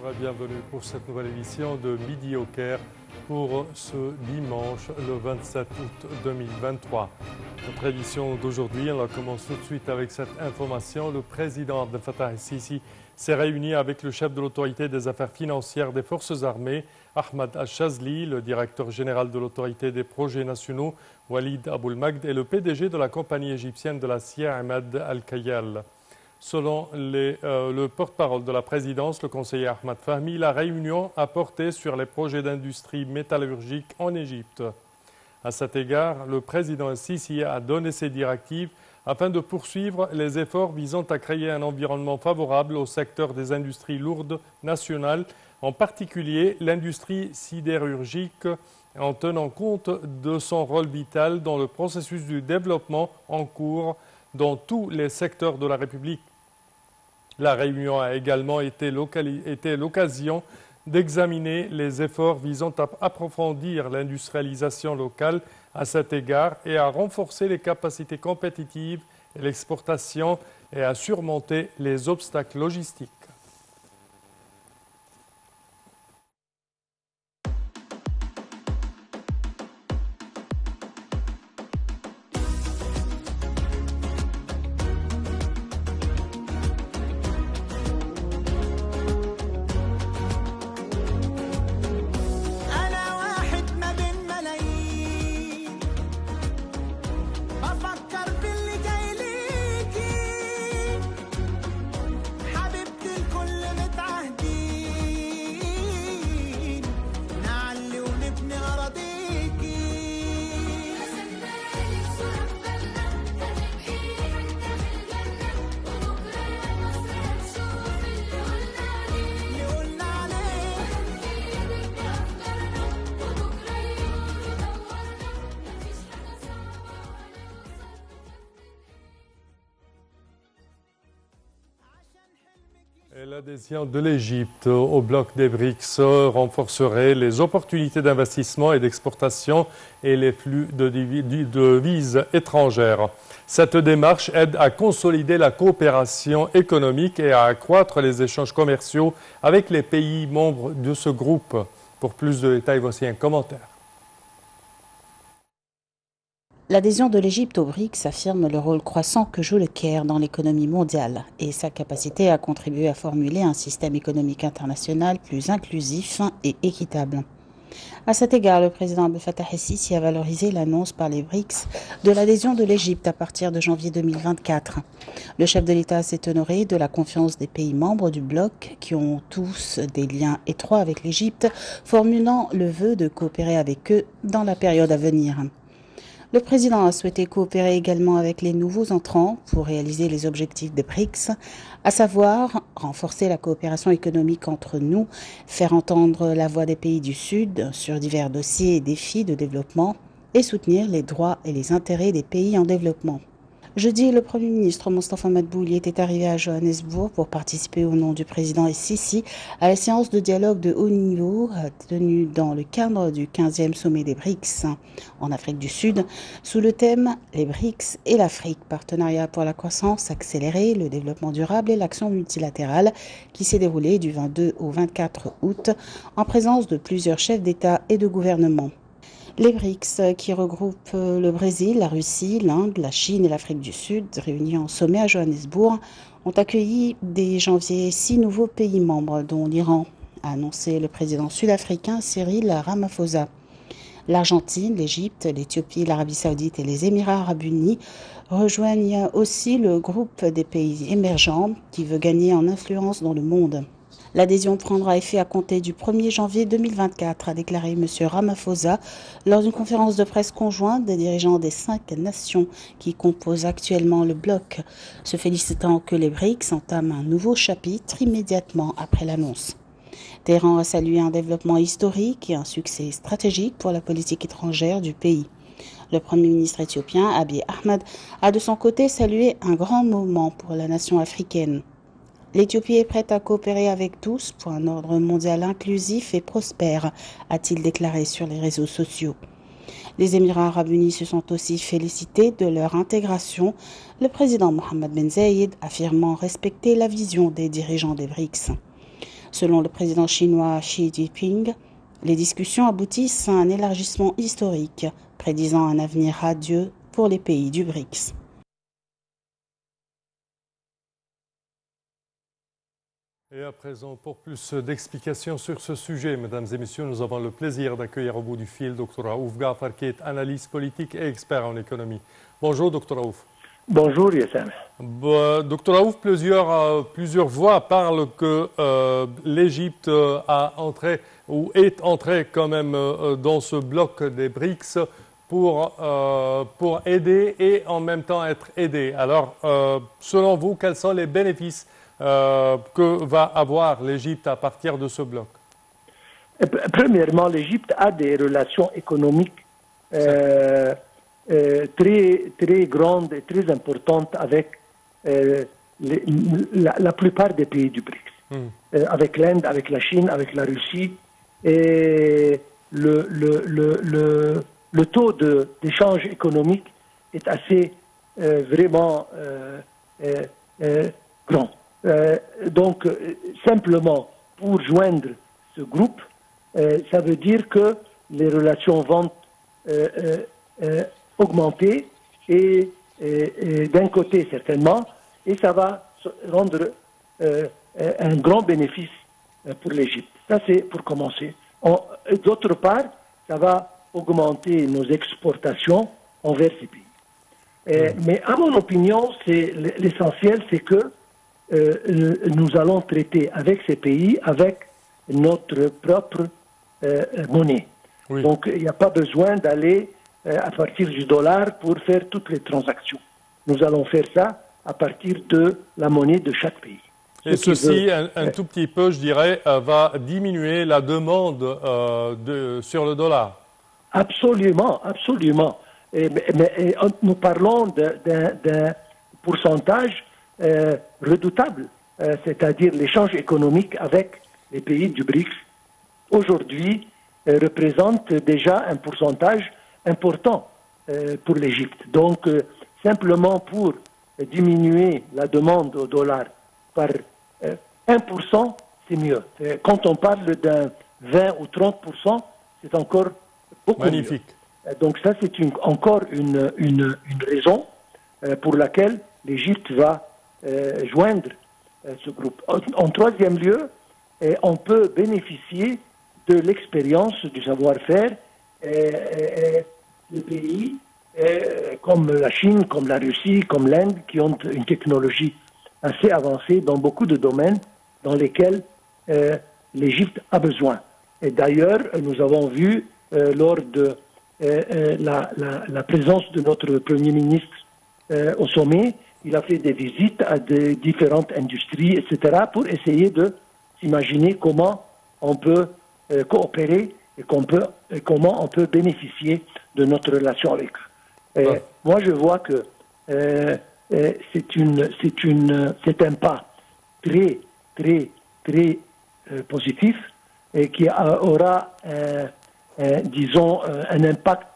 Bonjour et bienvenue pour cette nouvelle édition de Midi au Caire pour ce dimanche le 27 août 2023. Notre édition d'aujourd'hui, on commence tout de suite avec cette information. Le président Abdel Fattah el-Sisi s'est réuni avec le chef de l'autorité des affaires financières des forces armées, Ahmad Al-Chazli, le directeur général de l'autorité des projets nationaux, Walid Aboulmagd, et le PDG de la compagnie égyptienne de l'acier, Ahmed Al-Kayal. Selon le porte-parole de la présidence, le conseiller Ahmad Fahmi, la réunion a porté sur les projets d'industrie métallurgique en Égypte. À cet égard, le président el-Sisi a donné ses directives afin de poursuivre les efforts visant à créer un environnement favorable au secteur des industries lourdes nationales, en particulier l'industrie sidérurgique, en tenant compte de son rôle vital dans le processus du développement en cours dans tous les secteurs de la République. La réunion a également été l'occasion d'examiner les efforts visant à approfondir l'industrialisation locale à cet égard et à renforcer les capacités compétitives et l'exportation et à surmonter les obstacles logistiques. L'adhésion de l'Égypte au bloc des BRICS renforcerait les opportunités d'investissement et d'exportation et les flux de devises étrangères. Cette démarche aide à consolider la coopération économique et à accroître les échanges commerciaux avec les pays membres de ce groupe. Pour plus de détails, voici un commentaire. L'adhésion de l'Égypte au BRICS affirme le rôle croissant que joue le Caire dans l'économie mondiale et sa capacité à contribuer à formuler un système économique international plus inclusif et équitable. À cet égard, le président Abdel Fattah el-Sisi a valorisé l'annonce par les BRICS de l'adhésion de l'Égypte à partir de janvier 2024. Le chef de l'État s'est honoré de la confiance des pays membres du bloc qui ont tous des liens étroits avec l'Égypte, formulant le vœu de coopérer avec eux dans la période à venir. Le président a souhaité coopérer également avec les nouveaux entrants pour réaliser les objectifs des BRICS, à savoir renforcer la coopération économique entre nous, faire entendre la voix des pays du Sud sur divers dossiers et défis de développement et soutenir les droits et les intérêts des pays en développement. Jeudi, le Premier ministre Mostafa Madbouli était arrivé à Johannesburg pour participer au nom du président el-Sisi à la séance de dialogue de haut niveau tenue dans le cadre du 15e sommet des BRICS en Afrique du Sud sous le thème « Les BRICS et l'Afrique, partenariat pour la croissance accélérée, le développement durable et l'action multilatérale » qui s'est déroulé du 22 au 24 août en présence de plusieurs chefs d'État et de gouvernement. Les BRICS, qui regroupent le Brésil, la Russie, l'Inde, la Chine et l'Afrique du Sud, réunis en sommet à Johannesburg, ont accueilli dès janvier 6 nouveaux pays membres, dont l'Iran, a annoncé le président sud-africain Cyril Ramaphosa. L'Argentine, l'Égypte, l'Éthiopie, l'Arabie saoudite et les Émirats arabes unis rejoignent aussi le groupe des pays émergents qui veut gagner en influence dans le monde. L'adhésion prendra effet à compter du 1er janvier 2024, a déclaré M. Ramaphosa lors d'une conférence de presse conjointe des dirigeants des 5 nations qui composent actuellement le bloc, se félicitant que les BRICS entament un nouveau chapitre immédiatement après l'annonce. Téhéran a salué un développement historique et un succès stratégique pour la politique étrangère du pays. Le Premier ministre éthiopien, Abiy Ahmed, a de son côté salué un grand moment pour la nation africaine. L'Éthiopie est prête à coopérer avec tous pour un ordre mondial inclusif et prospère, a-t-il déclaré sur les réseaux sociaux. Les Émirats arabes unis se sont aussi félicités de leur intégration, le président Mohammed Ben Zayed affirmant respecter la vision des dirigeants des BRICS. Selon le président chinois Xi Jinping, les discussions aboutissent à un élargissement historique, prédisant un avenir radieux pour les pays du BRICS. Et à présent, pour plus d'explications sur ce sujet, mesdames et messieurs, nous avons le plaisir d'accueillir au bout du fil Dr Raouf Ghaffar, qui est analyste politique et expert en économie. Bonjour, Dr Raouf. Bonjour, Yassam. Dr Raouf, plusieurs voix parlent que l'Égypte a entré ou est entrée quand même dans ce bloc des BRICS pour aider et en même temps être aidée. Alors, selon vous, quels sont les bénéfices que va avoir l'Égypte à partir de ce bloc? Premièrement, l'Égypte a des relations économiques très grandes et très importantes avec la plupart des pays du BRICS. Avec l'Inde, avec la Chine, avec la Russie. Et le taux d'échange économique est assez vraiment grand. Donc, simplement, pour joindre ce groupe, ça veut dire que les relations vont augmenter et d'un côté certainement, et ça va rendre un grand bénéfice pour l'Égypte. Ça, c'est pour commencer. D'autre part, ça va augmenter nos exportations envers ces pays. Mais à mon opinion, l'essentiel, c'est que nous allons traiter avec ces pays avec notre propre monnaie. Oui. Donc, il n'y a pas besoin d'aller à partir du dollar pour faire toutes les transactions. Nous allons faire ça à partir de la monnaie de chaque pays. Et ceci, un tout petit peu, je dirais, va diminuer la demande sur le dollar. Absolument, absolument. Mais nous parlons d'un pourcentage redoutable, c'est-à-dire l'échange économique avec les pays du BRICS. Aujourd'hui, représente déjà un pourcentage important pour l'Égypte. Donc, simplement pour diminuer la demande au dollar par 1%, c'est mieux. Quand on parle d'un 20 ou 30%, c'est encore beaucoup magnifique. Mieux. Donc ça, c'est encore une raison pour laquelle l'Égypte va joindre ce groupe. En troisième lieu, on peut bénéficier de l'expérience, du savoir-faire des pays comme la Chine, comme la Russie, comme l'Inde, qui ont une technologie assez avancée dans beaucoup de domaines dans lesquels l'Égypte a besoin. Et d'ailleurs, nous avons vu lors de la présence de notre Premier ministre au sommet, il a fait des visites à des différentes industries, etc., pour essayer de s'imaginer comment on peut coopérer et comment on peut bénéficier de notre relation avec eux. Moi, je vois que c'est un pas très, très, très positif et qui aura, disons, un impact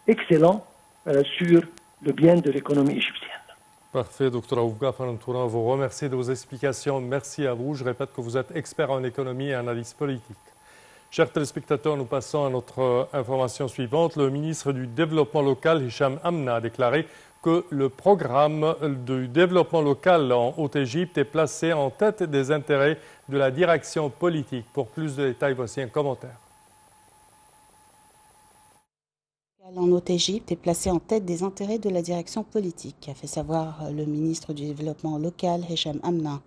excellent sur le bien de l'économie égyptienne. Parfait, Dr Raouf Ghaffar Ntouran, vous remercie de vos explications. Merci à vous. Je répète que vous êtes expert en économie et analyse politique. Chers téléspectateurs, nous passons à notre information suivante. Le ministre du Développement local, Hicham Amna, a déclaré que le programme du développement local en Haute-Égypte est placé en tête des intérêts de la direction politique. Pour plus de détails, voici un commentaire. En Haute-Égypte est placé en tête des intérêts de la direction politique, a fait savoir le ministre du Développement local, Hicham Amna.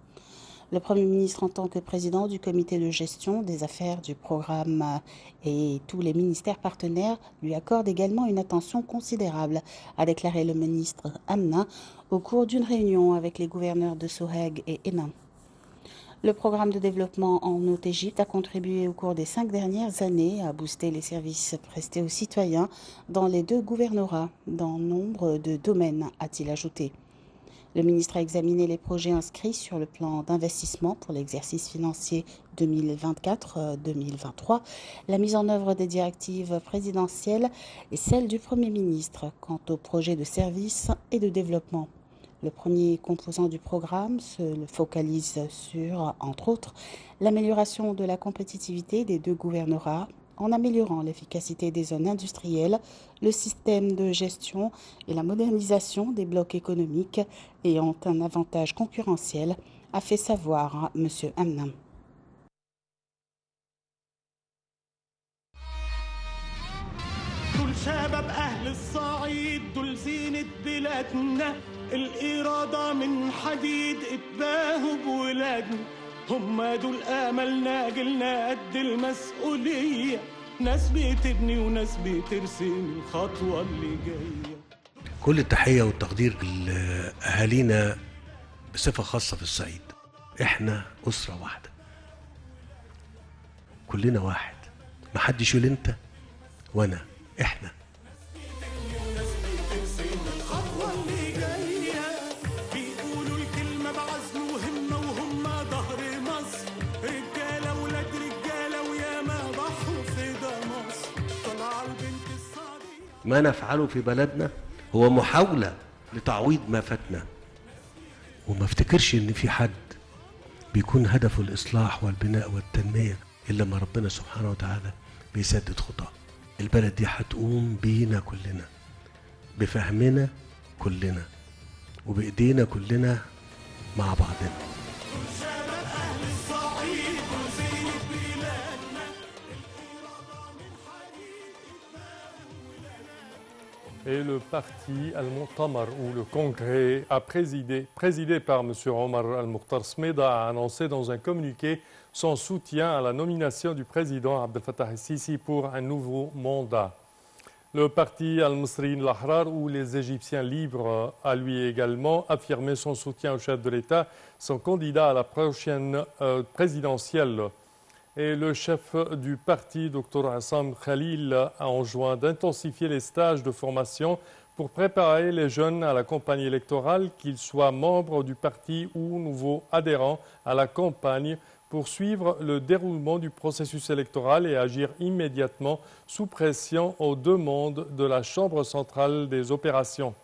Le Premier ministre, en tant que président du comité de gestion des affaires du programme et tous les ministères partenaires, lui accordent également une attention considérable, a déclaré le ministre Amna au cours d'une réunion avec les gouverneurs de Sohag et Hénin. Le programme de développement en Haute-Égypte a contribué au cours des 5 dernières années à booster les services prestés aux citoyens dans les 2 gouvernorats, dans nombre de domaines, a-t-il ajouté. Le ministre a examiné les projets inscrits sur le plan d'investissement pour l'exercice financier 2024-2023, la mise en œuvre des directives présidentielles et celle du Premier ministre quant aux projets de services et de développement. Le premier composant du programme se focalise sur, entre autres, l'amélioration de la compétitivité des deux gouvernorats, en améliorant l'efficacité des zones industrielles, le système de gestion et la modernisation des blocs économiques ayant un avantage concurrentiel, a fait savoir M. Amnam. دول شباب أهل الصعيد دول زينة بلادنا الإرادة من حديد اتباهوا بولادنا هم دول آملنا جيلنا قد المسؤولية ناس بتبني وناس بترسم الخطوة اللي جاية. كل التحية والتقدير لأهالينا بصفة خاصة في الصعيد. احنا أسرة واحدة، كلنا واحد، محدش يقول انت وانا، احنا. الخطوة اللي جاية بيقولوا الكلمة بعزم وهمة وهم ظهر مصر رجالة ولاد رجالة وياما ضحوا في ده مصر طلع البنت الصعيدة. ما نفعله في بلدنا هو محاولة لتعويض ما فاتنا، وما افتكرش ان في حد بيكون هدفه الإصلاح والبناء والتنمية إلا ما ربنا سبحانه وتعالى بيسدد خطاه. البلد دي هتقوم بينا كلنا، بفهمنا كلنا، وبإيدينا كلنا مع بعضنا. Et le parti Al-Mu'tamar, ou le congrès, présidé par M. Omar Al-Mukhtar Smeda, a annoncé dans un communiqué son soutien à la nomination du président Abdel Fattah el-Sisi pour un nouveau mandat. Le parti Al-Misriyin Al-Ahrar, ou les Égyptiens libres, a lui également affirmé son soutien au chef de l'État, son candidat à la prochaine présidentielle. Et le chef du parti, Dr Hassam Khalil, a enjoint d'intensifier les stages de formation pour préparer les jeunes à la campagne électorale, qu'ils soient membres du parti ou nouveaux adhérents à la campagne, pour suivre le déroulement du processus électoral et agir immédiatement sous pression aux demandes de la Chambre centrale des opérations.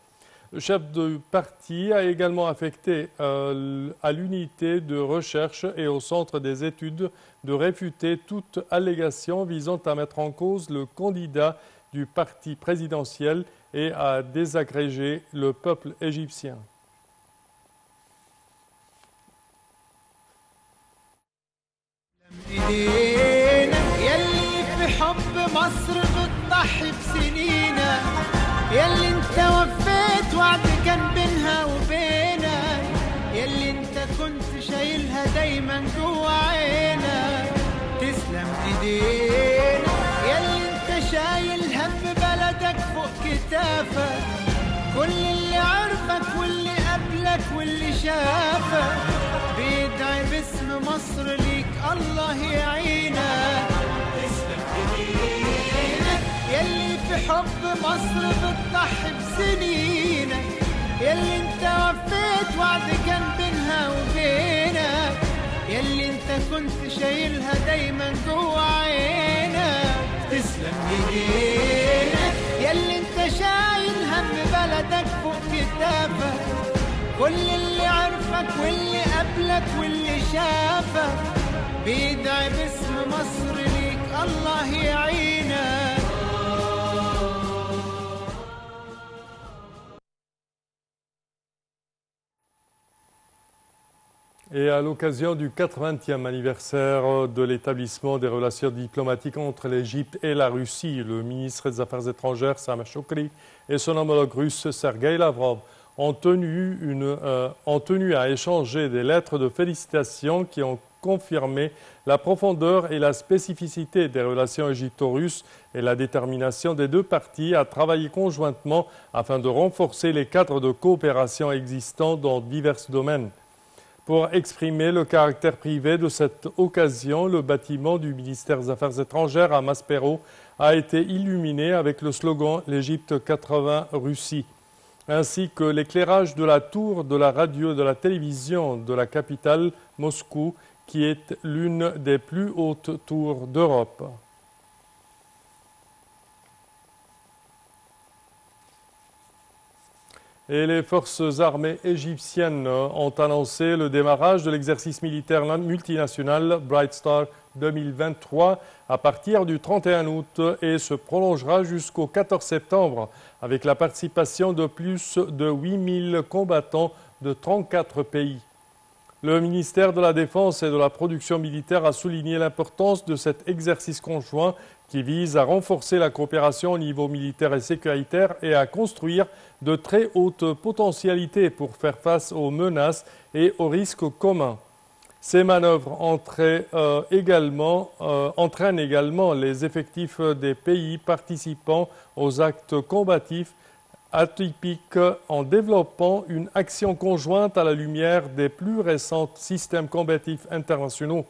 Le chef du parti a également affecté à l'unité de recherche et au centre des études de réfuter toute allégation visant à mettre en cause le candidat du parti présidentiel et à désagréger le peuple égyptien. ياللي انت وفيت وعد كان بينها وبينك ياللي انت كنت شايلها دايما جوا عينك تسلم ايدينا ياللي انت شايل هم بلدك فوق كتافك كل اللي عرفك واللي قبلك واللي شافك بيدعي باسم مصر ليك الله يعينك تسلم ايدينا ياللي في حب مصر بتضحي بسنينك ياللي انت وفيت وعد كان بينها وبينك ياللي انت كنت شايلها دايما جوا عينك تسلم ايدينا ياللي انت شايل هم بلدك فوق كتافك كل اللي عرفك واللي قبلك واللي شافك بيدعي باسم مصر ليك الله يعينك. Et à l'occasion du 80e anniversaire de l'établissement des relations diplomatiques entre l'Égypte et la Russie, le ministre des Affaires étrangères Sameh Shoukry et son homologue russe Sergueï Lavrov ont tenu à échanger des lettres de félicitations qui ont confirmé la profondeur et la spécificité des relations égypto-russes et la détermination des deux parties à travailler conjointement afin de renforcer les cadres de coopération existants dans divers domaines. Pour exprimer le caractère privé de cette occasion, le bâtiment du ministère des Affaires étrangères à Maspero a été illuminé avec le slogan « L'Égypte 80 Russie », ainsi que l'éclairage de la tour de la radio et de la télévision de la capitale, Moscou, qui est l'une des plus hautes tours d'Europe. Et les forces armées égyptiennes ont annoncé le démarrage de l'exercice militaire multinational Bright Star 2023 à partir du 31 août et se prolongera jusqu'au 14 septembre avec la participation de plus de 8000 combattants de 34 pays. Le ministère de la Défense et de la Production militaire a souligné l'importance de cet exercice conjoint qui vise à renforcer la coopération au niveau militaire et sécuritaire et à construire de très hautes potentialités pour faire face aux menaces et aux risques communs. Ces manœuvres entraînent également les effectifs des pays participants aux actes combatifs atypiques en développant une action conjointe à la lumière des plus récents systèmes combatifs internationaux.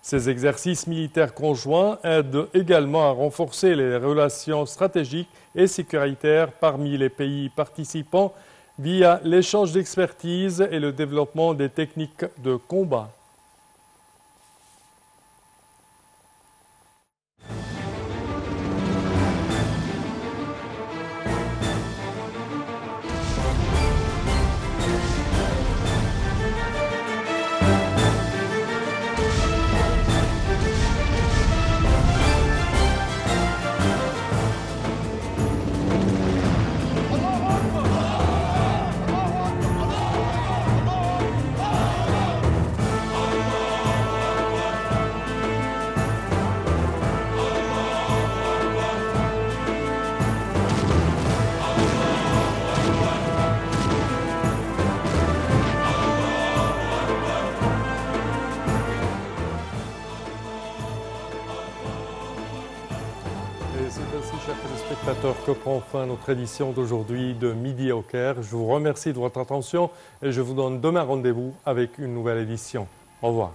Ces exercices militaires conjoints aident également à renforcer les relations stratégiques et sécuritaires parmi les pays participants via l'échange d'expertise et le développement des techniques de combat. Et c'est ainsi, chers téléspectateurs, que prend fin notre édition d'aujourd'hui de Midi au Caire. Je vous remercie de votre attention et je vous donne demain rendez-vous avec une nouvelle édition. Au revoir.